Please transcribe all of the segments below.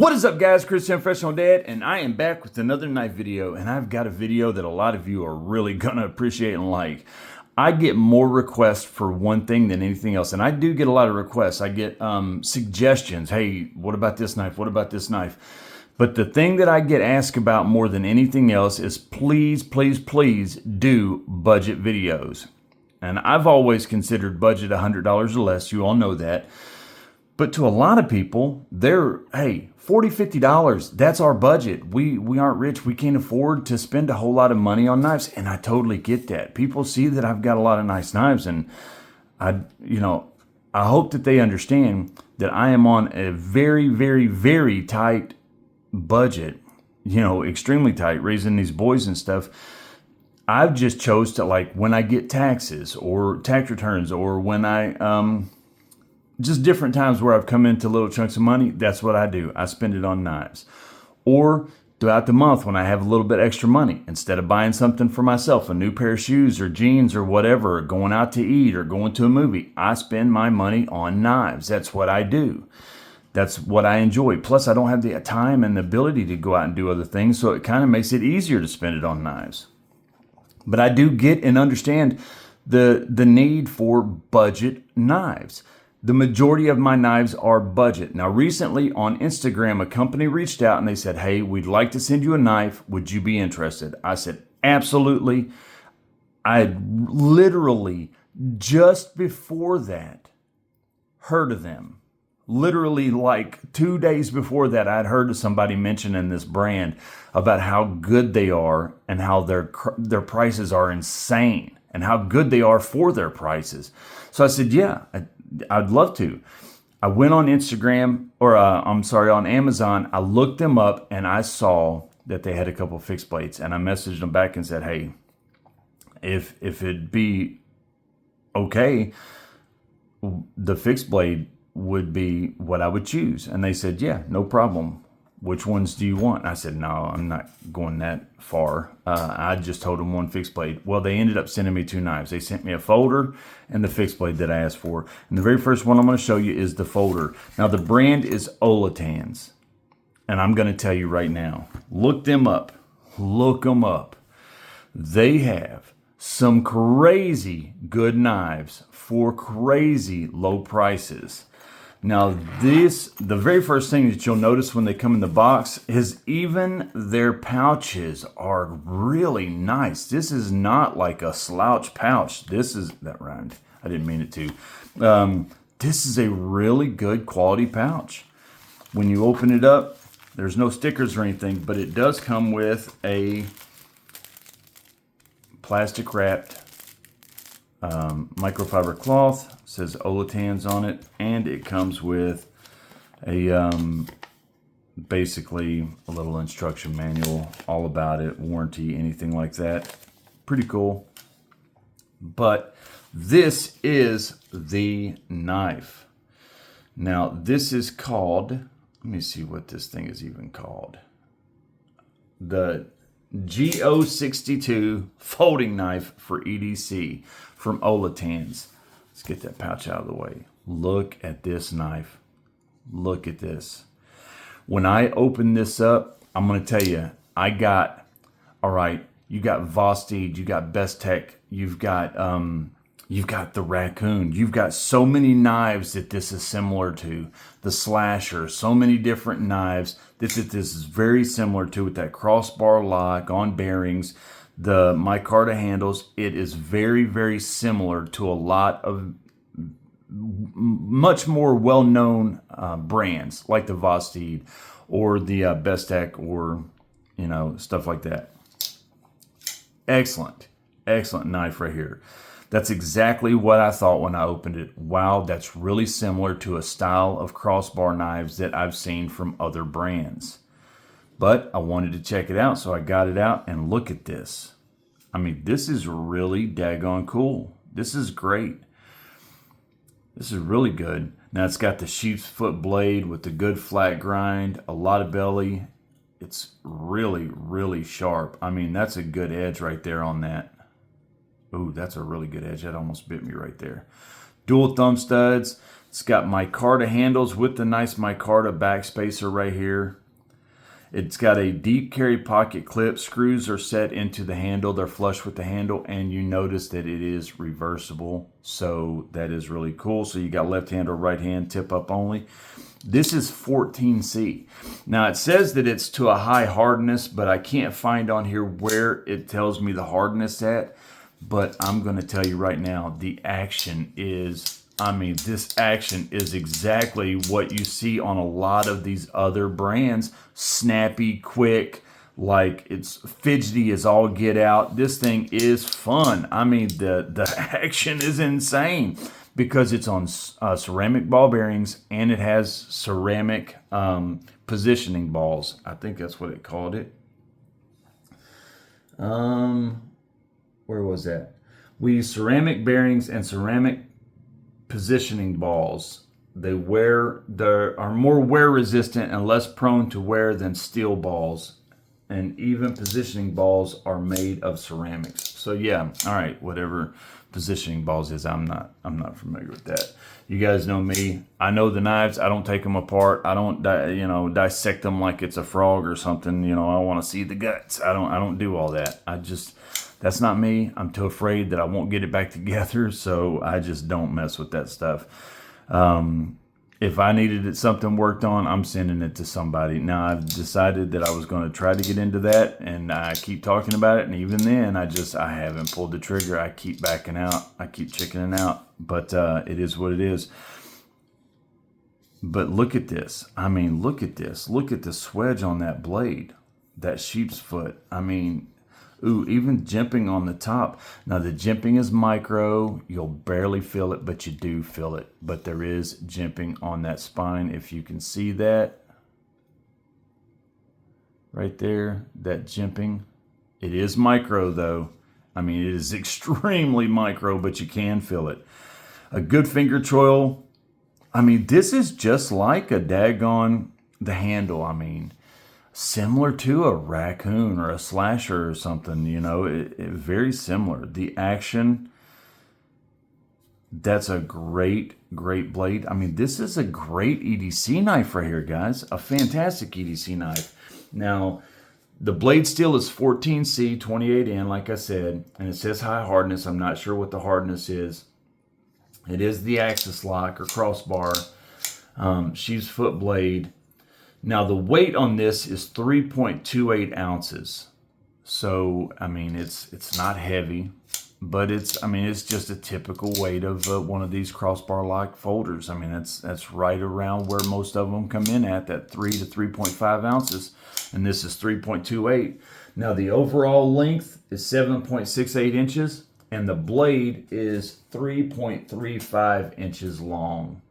What is up, guys? Christian Professional Dad, and I am back with another knife video, and I've got a video that a lot of you are really gonna appreciate and like. I get more requests for one thing than anything else, and I do get a lot of requests. I get suggestions. Hey, what about this knife? What about this knife? But the thing that I get asked about more than anything else is please, please, please do budget videos. And I've always considered budget $100 or less. You all know that. But to a lot of people, hey, $40, $50, that's our budget. We aren't rich. We can't afford to spend a whole lot of money on knives. And I totally get that. People see that I've got a lot of nice knives, and I hope that they understand that I am on a very, very, very tight budget, extremely tight, raising these boys and stuff. I've just chose to, like, when I get taxes or tax returns, or when I, just different times where I've come into little chunks of money, that's what I do. I spend it on knives. Or throughout the month when I have a little bit extra money, instead of buying something for myself, a new pair of shoes or jeans or whatever, or going out to eat or going to a movie, I spend my money on knives. That's what I do. That's what I enjoy. Plus, I don't have the time and the ability to go out and do other things, so it kind of makes it easier to spend it on knives. But I do get and understand the need for budget knives. The majority of my knives are budget. Now, recently on Instagram, a company reached out and they said, hey, we'd like to send you a knife. Would you be interested? I said, absolutely. I had literally just before that heard of them. Literally like 2 days before that, I'd heard of somebody mentioning this brand about how good they are and how their prices are insane and how good they are for their prices. So I said, yeah, I'd love to. I went on Instagram, on Amazon. I looked them up and I saw that they had a couple of fixed blades, and I messaged them back and said, hey, if it'd be okay, the fixed blade would be what I would choose. And they said, yeah, no problem. Which ones do you want? I said, no, I'm not going that far. I just told them one fixed blade. Well, they ended up sending me two knives. They sent me a folder and the fixed blade that I asked for. And the very first one I'm going to show you is the folder. Now, the brand is Olitans. And I'm going to tell you right now, look them up. Look them up. They have some crazy good knives for crazy low prices. Now, the very first thing that you'll notice when they come in the box is even their pouches are really nice. This is not like a slouch pouch. That rhymed. I didn't mean it to. This is a really good quality pouch. When you open it up, there's no stickers or anything, but it does come with a plastic wrapped microfiber cloth. Says Olitans on it, and it comes with a basically a little instruction manual all about it, warranty, anything like that. Pretty cool. But this is the knife. Now, this is called, let me see what this thing is even called. The GO62 folding knife for EDC from Olitans. Let's get that pouch out of the way. Look at this knife. Look at this. When I open this up, I'm going to tell you, you got Vostede, you got Best Tech, you've got the Raccoon. You've got so many knives that this is similar to. The Slasher, so many different knives that this is very similar to, with that crossbar lock on bearings. The micarta handles, it is very, very similar to a lot of much more well-known brands like the Vostede or the Best Tech, or stuff like that. Excellent knife right here. That's exactly what I thought when I opened it. Wow, that's really similar to a style of crossbar knives that I've seen from other brands. But I wanted to check it out, so I got it out, and look at this. I mean, this is really daggone cool. This is great. This is really good. Now, it's got the sheep's foot blade with the good flat grind, a lot of belly. It's really, really sharp. I mean, that's a good edge right there on that. Ooh, that's a really good edge. That almost bit me right there. Dual thumb studs. It's got micarta handles with the nice micarta backspacer right here. It's got a deep carry pocket clip. Screws are set into the handle. They're flush with the handle, and you notice that it is reversible. So that is really cool. So you got left hand or right hand, tip up only. This is 14C. Now it says that it's to a high hardness, but I can't find on here where it tells me the hardness at. But I'm going to tell you right now, the action is, I mean, this action is exactly what you see on a lot of these other brands. Snappy, quick, like it's fidgety as all get out. This thing is fun. I mean, the action is insane because it's on ceramic ball bearings and it has ceramic positioning balls. I think that's what it called it. Where was that? We use ceramic bearings and ceramic positioning balls. They are more wear resistant and less prone to wear than steel balls. And even positioning balls are made of ceramics. So yeah, all right, whatever positioning balls is, I'm not familiar with that. You guys know me. I know the knives. I don't take them apart. I don't dissect them like it's a frog or something. You know, I want to see the guts. I don't do all that. That's not me. I'm too afraid that I won't get it back together, so I just don't mess with that stuff. If I needed something worked on, I'm sending it to somebody. Now, I've decided that I was going to try to get into that, and I keep talking about it, and even then, I haven't pulled the trigger. I keep backing out. I keep chickening out, but it is what it is. But look at this. I mean, look at this. Look at the swedge on that blade, that sheep's foot. I mean, ooh, even jimping on the top. Now the jimping is micro. You'll barely feel it, but you do feel it. But there is jimping on that spine. If you can see that right there, that jimping. It is micro though. I mean, it is extremely micro, but you can feel it. A good finger choil. I mean, this is just like a daggone, the handle, I mean, similar to a raccoon or a slasher or something, you know, very similar. The action, that's a great blade. I mean, this is a great EDC knife right here, guys. A fantastic EDC knife. Now, the blade steel is 14C, 28N, like I said, and it says high hardness. I'm not sure what the hardness is. It is the axis lock or crossbar, sheep's foot blade. Now the weight on this is 3.28 ounces. So, I mean, it's not heavy, but it's just a typical weight of one of these crossbar lock folders. I mean, that's right around where most of them come in at, that 3 to 3.5 ounces. And this is 3.28. Now the overall length is 7.68 inches and the blade is 3.35 inches long.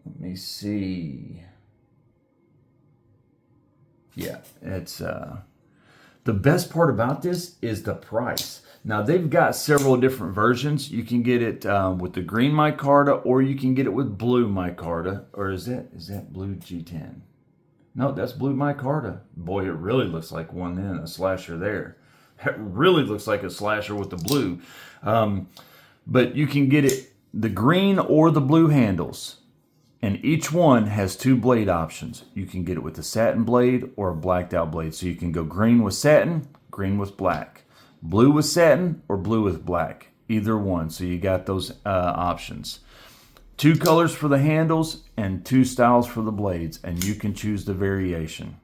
Let me see. Yeah, it's the best part about this is the price. Now they've got several different versions. You can get it with the green micarta, or you can get it with blue micarta. Or is that blue G10? No, that's blue micarta. Boy, it really looks like one then, a slasher there. It really looks like a slasher with the blue. But you can get it the green or the blue handles. And each one has two blade options. You can get it with a satin blade or a blacked out blade. So you can go green with satin, green with black. Blue with satin or blue with black. Either one. So you got those options. Two colors for the handles and two styles for the blades. And you can choose the variation.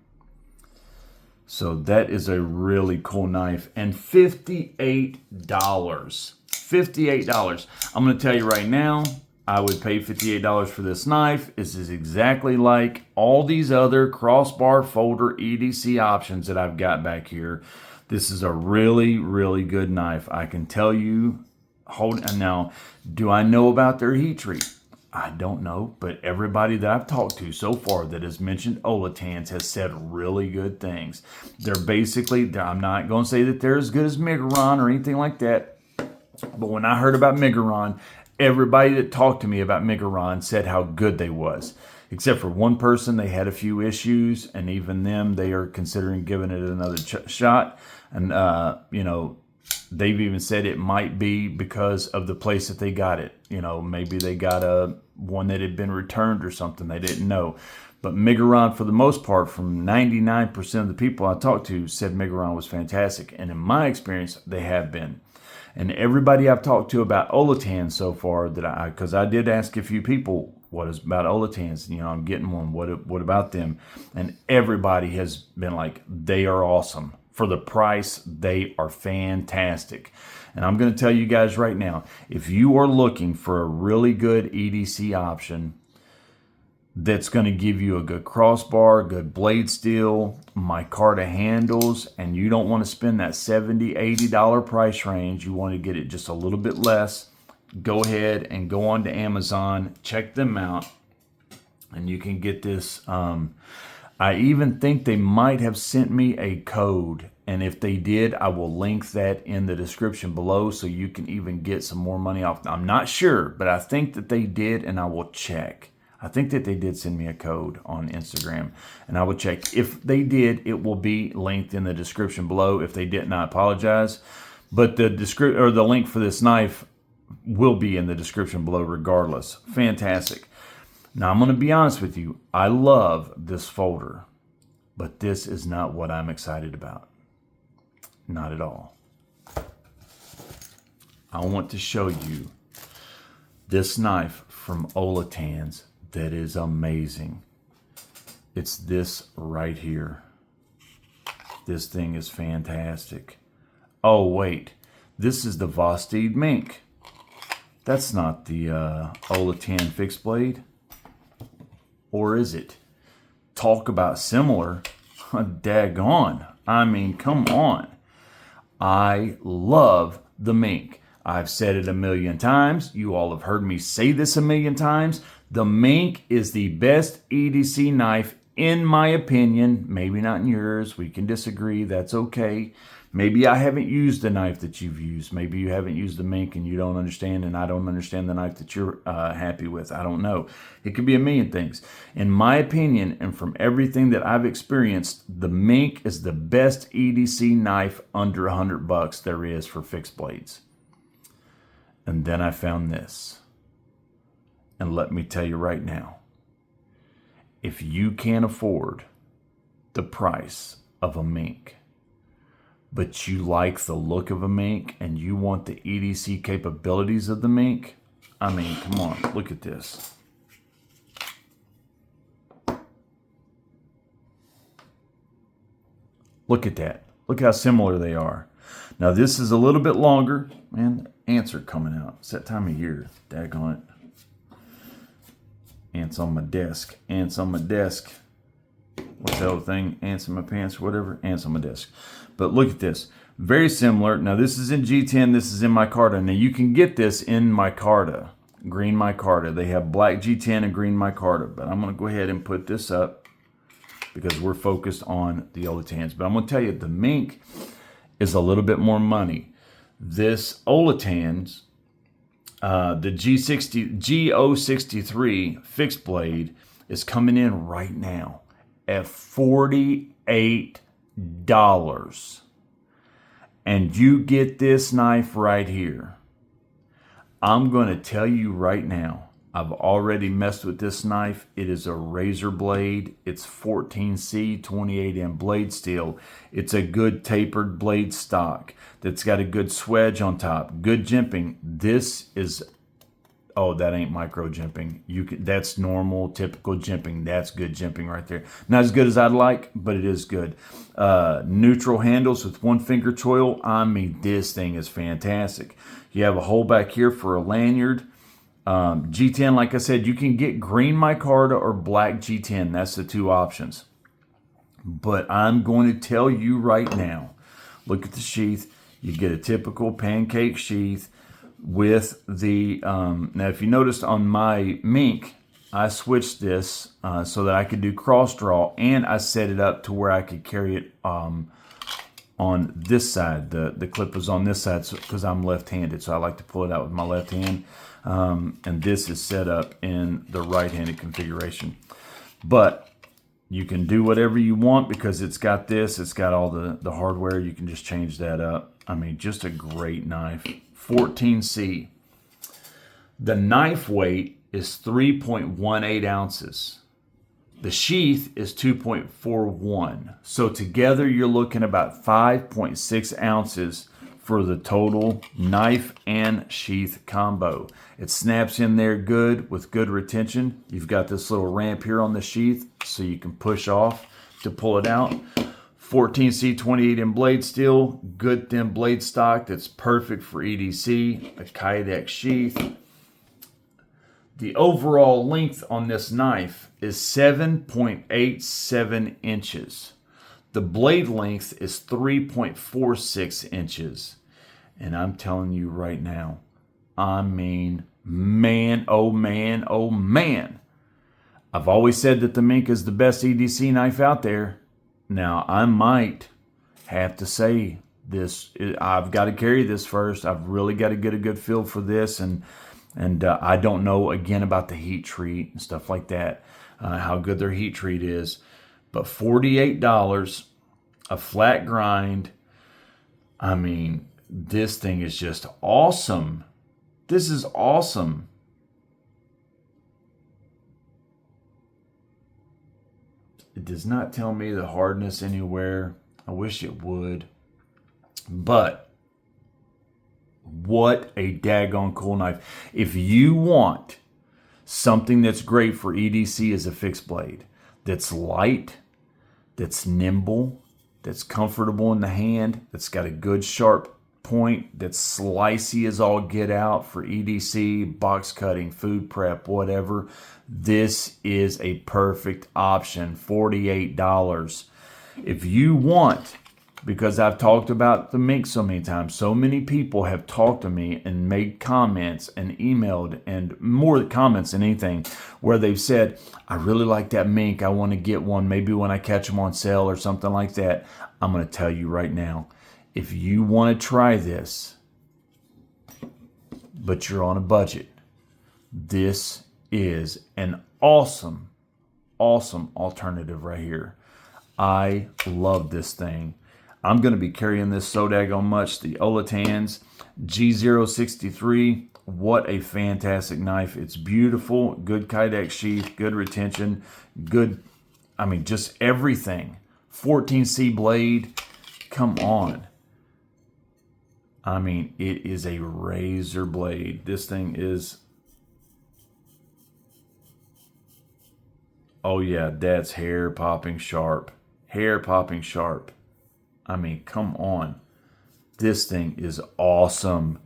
So that is a really cool knife. And $58. $58. I'm going to tell you right now, I would pay $58 for this knife. This is exactly like all these other crossbar folder EDC options that I've got back here. This is a really, really good knife. I can tell you, now, do I know about their heat treat? I don't know, but everybody that I've talked to so far that has mentioned Olitans has said really good things. They're basically, I'm not going to say that they're as good as Megaron or anything like that, but when I heard about Megaron, everybody that talked to me about Megaron said how good they was. Except for one person, they had a few issues, and even them, they are considering giving it another shot. And, you know, they've even said it might be because of the place that they got it. You know, maybe they got one that had been returned or something. They didn't know. But Megaron, for the most part, from 99% of the people I talked to, said Megaron was fantastic. And in my experience, they have been. And everybody I've talked to about Olitans so far, because I did ask a few people, what is about Olitans? You know, I'm getting one. What about them? And everybody has been like, they are awesome. For the price, they are fantastic. And I'm going to tell you guys right now, if you are looking for a really good EDC option that's going to give you a good crossbar, good blade steel, micarta handles, and you don't want to spend that $70, $80 price range, you want to get it just a little bit less, go ahead and go on to Amazon, check them out, and you can get this. I even think they might have sent me a code, and if they did, I will link that in the description below so you can even get some more money off. I'm not sure, but I think that they did, and I will check. I think that they did send me a code on Instagram, and I will check. If they did, it will be linked in the description below. If they didn't, I apologize. But the link for this knife will be in the description below regardless. Fantastic. Now, I'm going to be honest with you. I love this folder, but this is not what I'm excited about. Not at all. I want to show you this knife from Olitans that is amazing. It's this right here. This thing is fantastic. Oh, wait. This is the Vostede Mink. That's not the Olitan fixed blade. Or is it? Talk about similar. Daggone. I mean, come on. I love the Mink. I've said it a million times. You all have heard me say this a million times. The Mink is the best EDC knife, in my opinion. Maybe not in yours. We can disagree. That's okay. Maybe I haven't used the knife that you've used. Maybe you haven't used the Mink and you don't understand, and I don't understand the knife that you're happy with. I don't know. It could be a million things. In my opinion, and from everything that I've experienced, the Mink is the best EDC knife under $100 there is for fixed blades. And then I found this. And let me tell you right now, if you can't afford the price of a Mink, but you like the look of a Mink and you want the EDC capabilities of the Mink, I mean, come on, look at this. Look at that. Look how similar they are. Now, this is a little bit longer. Man, ants are coming out. It's that time of year. Daggone it. Ants on my desk. Ants on my desk. What's the other thing? Ants in my pants, whatever. Ants on my desk. But look at this. Very similar. Now, this is in G10. This is in micarta. Now, you can get this in micarta. Green micarta. They have black G10 and green micarta. But I'm going to go ahead and put this up because we're focused on the Olitans. But I'm going to tell you, the Mink is a little bit more money. This Olitans, the G063 fixed blade is coming in right now at $48. And you get this knife right here. I'm going to tell you right now, I've already messed with this knife. It is a razor blade. It's 14C 28M blade steel. It's a good tapered blade stock that's got a good swedge on top. Good jimping. This is, oh, that ain't micro jimping. That's normal, typical jimping. That's good jimping right there. Not as good as I'd like, but it is good. Neutral handles with one finger choil. I mean, this thing is fantastic. You have a hole back here for a lanyard. G10, like I said, you can get green micarta or black G10. That's the two options. But I'm going to tell you right now, look at the sheath. You get a typical pancake sheath with the, now if you noticed on my Mink, I switched this so that I could do cross draw, and I set it up to where I could carry it on this side. The clip was on this side because I'm left-handed, so I like to pull it out with my left hand. And this is set up in the right-handed configuration. But You can do whatever you want because it's got this. It's got all the hardware. You can just change that up. I mean, just a great knife. 14C. The knife weight is 3.18 ounces. The sheath is 2.41. So together you're looking about 5.6 ounces for the total knife and sheath combo. It snaps in there good with good retention. You've got this little ramp here on the sheath so you can push off to pull it out. 14C 28 in blade steel, good thin blade stock that's perfect for EDC, a Kydex sheath. The overall length on this knife is 7.87 inches. The blade length is 3.46 inches. And I'm telling you right now, I mean, man, oh man, oh man. I've always said that the Mink is the best EDC knife out there. Now, I might have to say this. I've got to carry this first. I've really got to get a good feel for this. And I don't know, again, about the heat treat and stuff like that, how good their heat treat is. But $48, a flat grind. I mean, this thing is just awesome. This is awesome. It does not tell me the hardness anywhere. I wish it would. But what a daggone cool knife. If you want something that's great for EDC as a fixed blade, that's light, that's nimble, that's comfortable in the hand, that's got a good sharp point, that's slicey as all get out for EDC, box cutting, food prep, whatever, this is a perfect option. $48. If you want, because I've talked about the Mink so many times, so many people have talked to me and made comments and emailed, and more comments than anything, where they've said, I really like that Mink, I want to get one, maybe when I catch them on sale or something like that. I'm going to tell you right now, if you want to try this, but you're on a budget, this is an awesome, awesome alternative right here. I love this thing. I'm going to be carrying this so daggone much. The Olitans G063. What a fantastic knife. It's beautiful. Good Kydex sheath. Good retention. Good, I mean, just everything. 14C blade. Come on. I mean, it is a razor blade. This thing is... Oh yeah, that's hair popping sharp. Hair popping sharp. I mean, come on. This thing is awesome.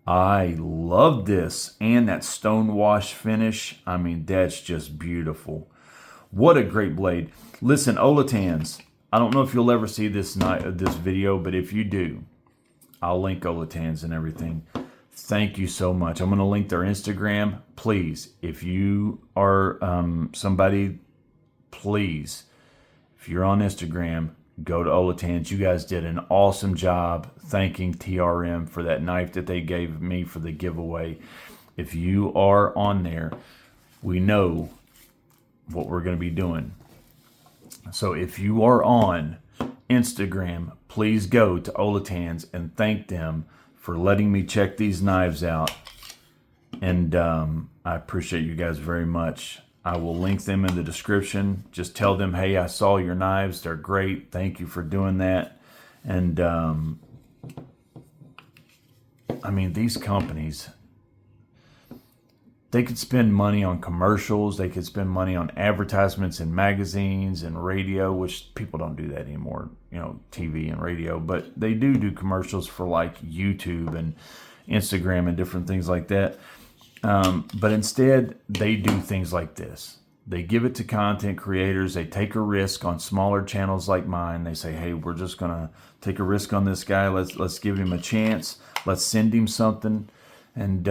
I love this. And that stone wash finish. I mean, that's just beautiful. What a great blade. Listen, Olitans, I don't know if you'll ever see this video, but if you do, I'll link Olitans and everything. Thank you so much. I'm going to link their Instagram. Please, if you are somebody, please, if you're on Instagram, go to Olitans. You guys did an awesome job thanking TRM for that knife that they gave me for the giveaway. If you are on there, we know what we're going to be doing. So if you are on Instagram, please go to Olitans and thank them for letting me check these knives out. And I appreciate you guys very much. I will link them in the description. Just tell them, hey, I saw your knives. They're great. Thank you for doing that. And I mean, these companies, they could spend money on commercials. They could spend money on advertisements in magazines and radio, which people don't do that anymore, you know, TV and radio. But they do commercials for like YouTube and Instagram and different things like that. But instead, they do things like this. They give it to content creators. They take a risk on smaller channels like mine. They say, hey, we're just going to take a risk on this guy. Let's give him a chance. Let's send him something. And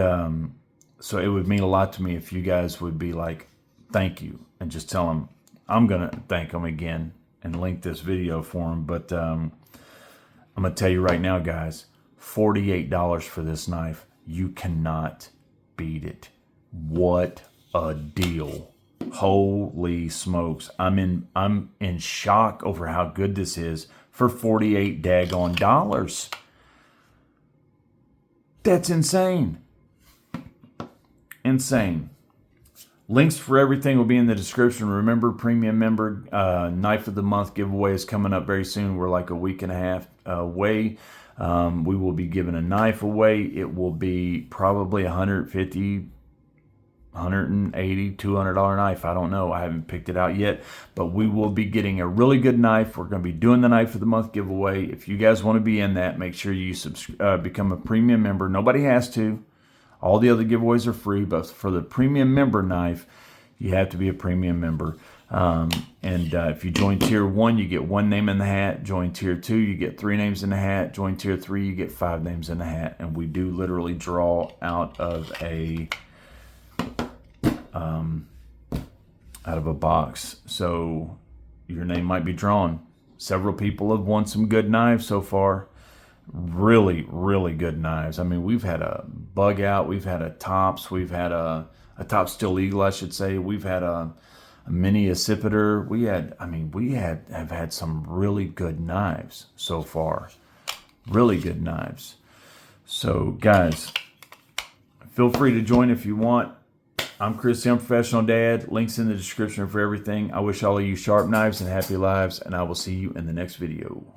so it would mean a lot to me if you guys would be like, thank you. And just tell them, I'm going to thank them again and link this video for them. But I'm going to tell you right now, guys, $48 for this knife. You cannot beat it. What a deal. Holy smokes. I'm in shock over how good this is for 48 daggone dollars. That's insane. Insane. Links for everything will be in the description. Remember, premium member knife of the month giveaway is coming up very soon. We're like a week and a half away. We will be giving a knife away. It will be probably $150, $180, $200 knife. I don't know. I haven't picked it out yet, but we will be getting a really good knife. We're going to be doing the knife of the month giveaway. If you guys want to be in that, make sure you become a premium member. Nobody has to. All the other giveaways are free, but for the premium member knife, you have to be a premium member. If you join tier 1, you get 1 name in the hat. Join tier 2, you get 3 names in the hat. Join tier 3, you get 5 names in the hat. And we do literally draw out of a box. So your name might be drawn. Several people have won some good knives so far. Really, really good knives. I mehave had a bug out. We've had a tops. We've had a top steel eagle, I should say. We've had a mini accipiter. We have had some really good knives so far. Really good knives. So guys, feel free to join if you want. I'm Chris, the Unprofessional Dad. Links in the description for everything. I wish all of you sharp knives and happy lives, and I will see you in the next video.